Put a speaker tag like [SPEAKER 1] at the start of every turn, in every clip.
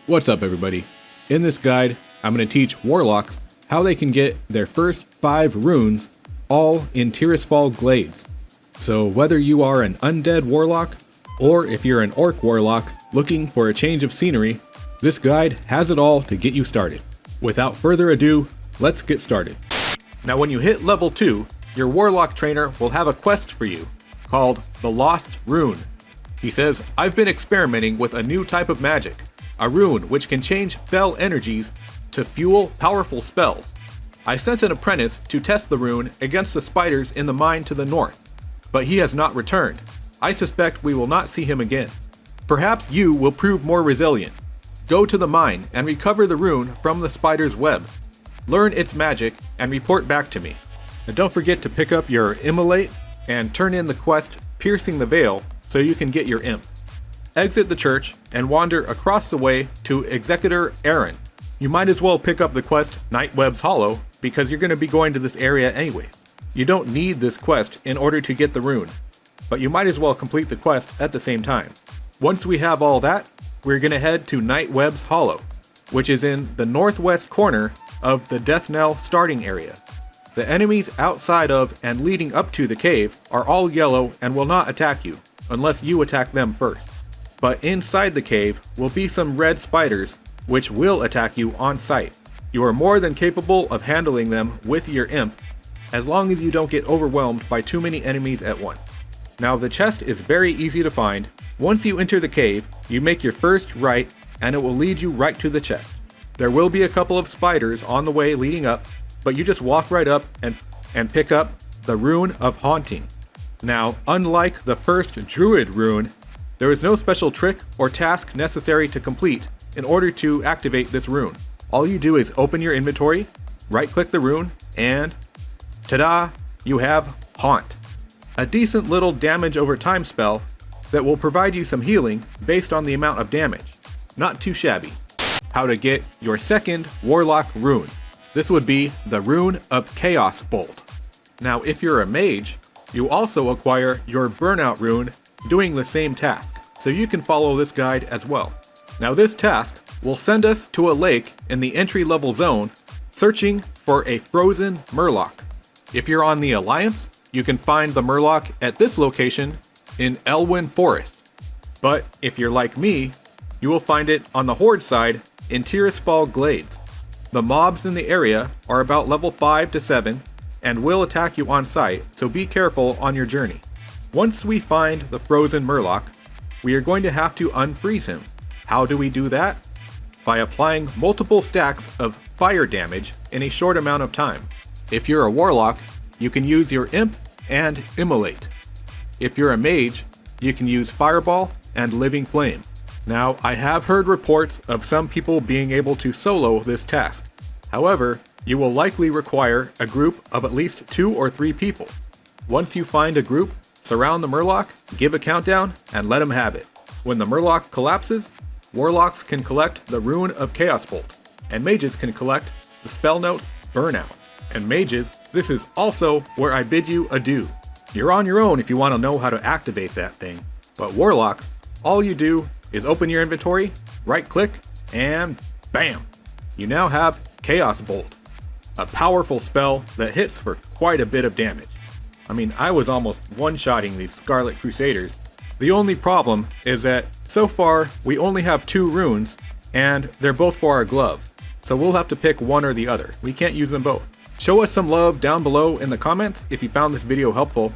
[SPEAKER 1] What's up everybody? In this guide, I'm going to teach Warlocks how they can get their first 5 runes all in TIRISFAL Glades. So whether you are an undead Warlock, or if you're an Orc Warlock looking for a change of scenery, this guide has it all to get you started. Without further ado, let's get started. Now when you hit level 2, your Warlock trainer will have a quest for you, called the Lost Rune. He says, I've been experimenting with a new type of magic, a rune which can change fel energies to fuel powerful spells. I sent an apprentice to test the rune against the spiders in the mine to the north, but he has not returned. I suspect we will not see him again. Perhaps you will prove more resilient. Go to the mine and recover the rune from the spider's web. Learn its magic and report back to me. And don't forget to pick up your immolate and turn in the quest Piercing the Veil so you can get your imp. Exit the church and wander across the way to Executor Aaron. You might as well pick up the quest Nightweb's Hollow because you're going to be going to this area anyways. You don't need this quest in order to get the rune, but you might as well complete the quest at the same time. Once we have all that, we're going to head to Nightweb's Hollow, which is in the northwest corner of the Death Knell starting area. The enemies outside of and leading up to the cave are all yellow and will not attack you, unless you attack them first. But inside the cave will be some red spiders, which will attack you on sight. You are more than capable of handling them with your imp, as long as you don't get overwhelmed by too many enemies at once. Now the chest is very easy to find. Once you enter the cave, you make your first right, and it will lead you right to the chest. There will be a couple of spiders on the way leading up, but you just walk right up and pick up the Rune of Haunting. Now, unlike the first Druid rune, there is no special trick or task necessary to complete in order to activate this rune. All you do is open your inventory, right-click the rune, and ta-da! You have Haunt. A decent little damage over time spell that will provide you some healing based on the amount of damage. Not too shabby. How to get your second Warlock rune. This would be the Rune of Chaos Bolt. Now if you're a mage, you also acquire your Burnout rune doing the same task, so you can follow this guide as well. Now this task will send us to a lake in the entry-level zone searching for a frozen Murloc. If you're on the Alliance, you can find the Murloc at this location in Elwyn Forest. But if you're like me, you will find it on the Horde side in TIRISFAL Glades. The mobs in the area are about level 5 to 7 and will attack you on sight, so be careful on your journey. Once we find the frozen Murloc, we are going to have to unfreeze him. How do we do that? By applying multiple stacks of fire damage in a short amount of time. If you're a Warlock, you can use your Imp and Immolate. If you're a Mage, you can use Fireball and Living Flame. Now, I have heard reports of some people being able to solo this task. However, you will likely require a group of at least 2 or 3 people. Once you find a group, surround the Murloc, give a countdown, and let him have it. When the Murloc collapses, Warlocks can collect the Rune of Chaos Bolt, and Mages can collect the spell notes Burnout. And Mages, this is also where I bid you adieu. You're on your own if you want to know how to activate that thing, but Warlocks, all you do is open your inventory, right-click, and bam! You now have Chaos Bolt, a powerful spell that hits for quite a bit of damage. I mean, I was almost one-shotting these Scarlet Crusaders. The only problem is that, so far, we only have 2 runes, and they're both for our gloves, so we'll have to pick one or the other. We can't use them both. Show us some love down below in the comments if you found this video helpful,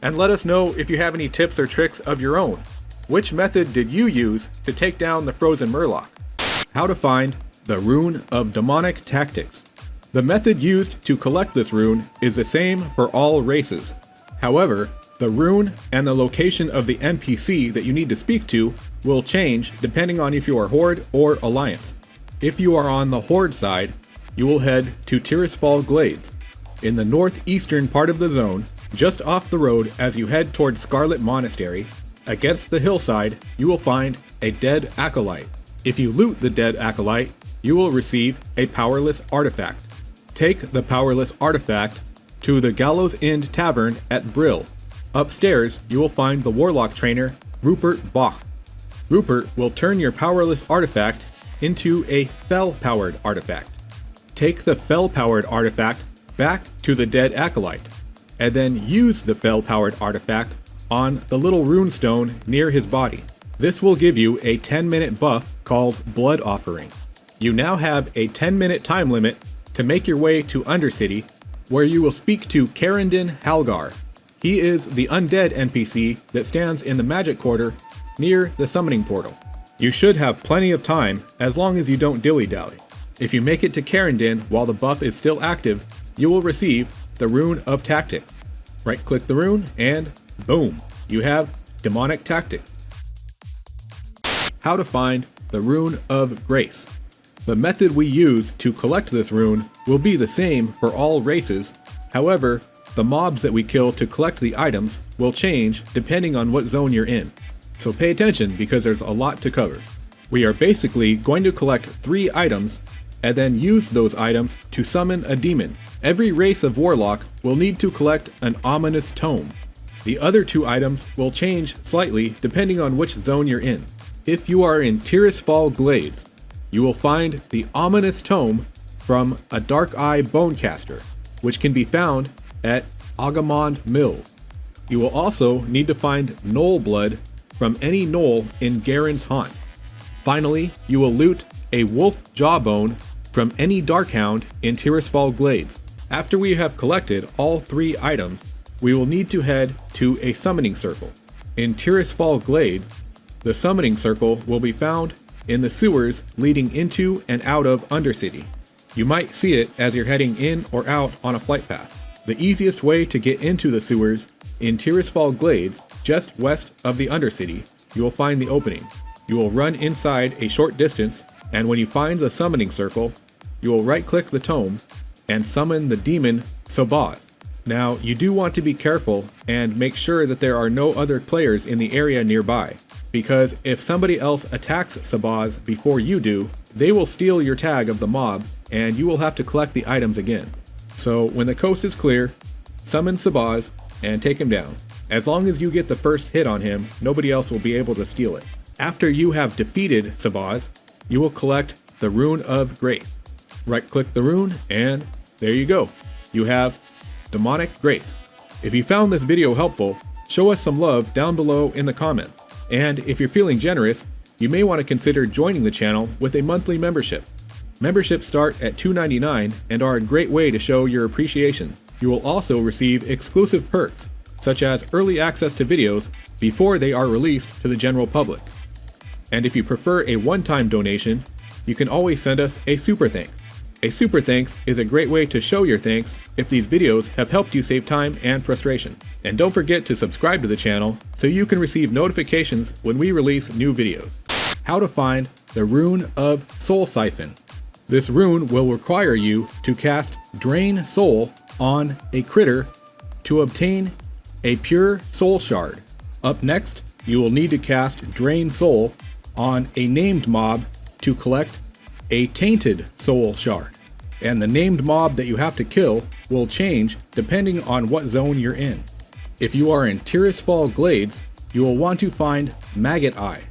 [SPEAKER 1] and let us know if you have any tips or tricks of your own. Which method did you use to take down the frozen Murloc? How to find the Rune of Demonic Tactics. The method used to collect this rune is the same for all races. However, the rune and the location of the NPC that you need to speak to will change depending on if you are Horde or Alliance. If you are on the Horde side, you will head to TIRISFAL Glades. In the northeastern part of the zone, just off the road as you head towards Scarlet Monastery, against the hillside, you will find a dead acolyte. If you loot the dead acolyte, you will receive a powerless artifact. Take the powerless artifact to the Gallows End Tavern at Brill. Upstairs, you will find the Warlock trainer, Rupert Bach. Rupert will turn your powerless artifact into a fel-powered artifact. Take the fel-powered artifact back to the dead acolyte, and then use the fel-powered artifact on the little runestone near his body. This will give you a 10-minute buff called Blood Offering. You now have a 10-minute time limit to make your way to Undercity, where you will speak to Karendin Halgar. He is the undead NPC that stands in the Magic Quarter near the Summoning Portal. You should have plenty of time as long as you don't dilly-dally. If you make it to Karendin while the buff is still active, you will receive the Rune of Tactics. Right-click the rune and boom, you have Demonic Tactics. How to find the Rune of Grace. The method we use to collect this rune will be the same for all races. However, the mobs that we kill to collect the items will change depending on what zone you're in. So pay attention because there's a lot to cover. We are basically going to collect 3 items and then use those items to summon a demon. Every race of Warlock will need to collect an ominous tome. The other 2 items will change slightly depending on which zone you're in. If you are in TIRISFAL Glades, you will find the ominous tome from a Dark Eye Bonecaster, which can be found at Agamond Mills. You will also need to find Knoll Blood from any knoll in Garen's Haunt. Finally, you will loot a wolf jawbone from any Darkhound in TIRISFAL Glades. After we have collected all 3 items, we will need to head to a summoning circle. In TIRISFAL Glades, the summoning circle will be found in the sewers leading into and out of Undercity. You might see it as you're heading in or out on a flight path. The easiest way to get into the sewers in TIRISFAL Glades, just west of the Undercity, you will find the opening. You will run inside a short distance, and when you find the summoning circle, you will right-click the tome and summon the demon Sobaz. Now, you do want to be careful and make sure that there are no other players in the area nearby, because if somebody else attacks Sobaz before you do, they will steal your tag of the mob and you will have to collect the items again. So when the coast is clear, summon Sobaz and take him down. As long as you get the first hit on him, nobody else will be able to steal it. After you have defeated Sobaz, you will collect the Rune of Grace. Right-click the rune and there you go. You have Demonic Grace. If you found this video helpful, show us some love down below in the comments. And if you're feeling generous, you may want to consider joining the channel with a monthly membership. Memberships start at $2.99 and are a great way to show your appreciation. You will also receive exclusive perks, such as early access to videos before they are released to the general public. And if you prefer a one-time donation, you can always send us a super thanks. A super thanks is a great way to show your thanks if these videos have helped you save time and frustration. And don't forget to subscribe to the channel so you can receive notifications when we release new videos. How to find the Rune of Soul Siphon. This rune will require you to cast Drain Soul on a critter to obtain a pure soul shard. Up next, you will need to cast Drain Soul on a named mob to collect a tainted soul shard. And the named mob that you have to kill will change depending on what zone you're in. If you are in TIRISFAL Glades, you will want to find Maggot Eye,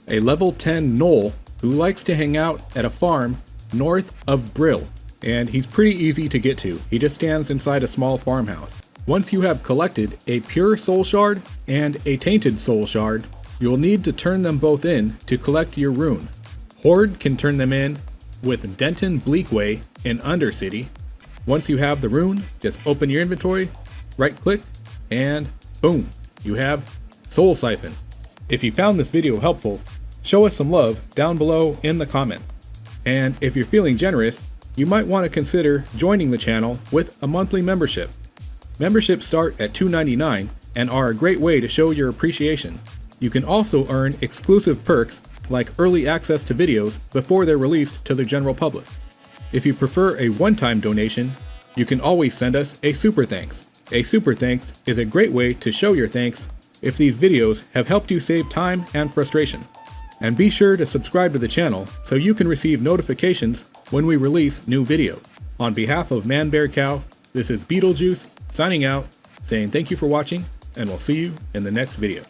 [SPEAKER 1] a level 10 gnoll who likes to hang out at a farm north of Brill, and he's pretty easy to get to. He just stands inside a small farmhouse. Once you have collected a pure soul shard and a tainted soul shard, you will need to turn them both in to collect your rune. Horde can turn them in with Denton Bleakway in Undercity. Once you have the rune, just open your inventory, right-click, and boom, you have Soul Siphon. If you found this video helpful, show us some love down below in the comments. And if you're feeling generous, you might want to consider joining the channel with a monthly membership. Memberships start at $2.99 and are a great way to show your appreciation. You can also earn exclusive perks like early access to videos before they're released to the general public. If you prefer a one-time donation, you can always send us a super thanks. A super thanks is a great way to show your thanks if these videos have helped you save time and frustration. And be sure to subscribe to the channel so you can receive notifications when we release new videos. On behalf of ManBearCow, this is Beetlejuice signing out, saying thank you for watching, and we'll see you in the next video.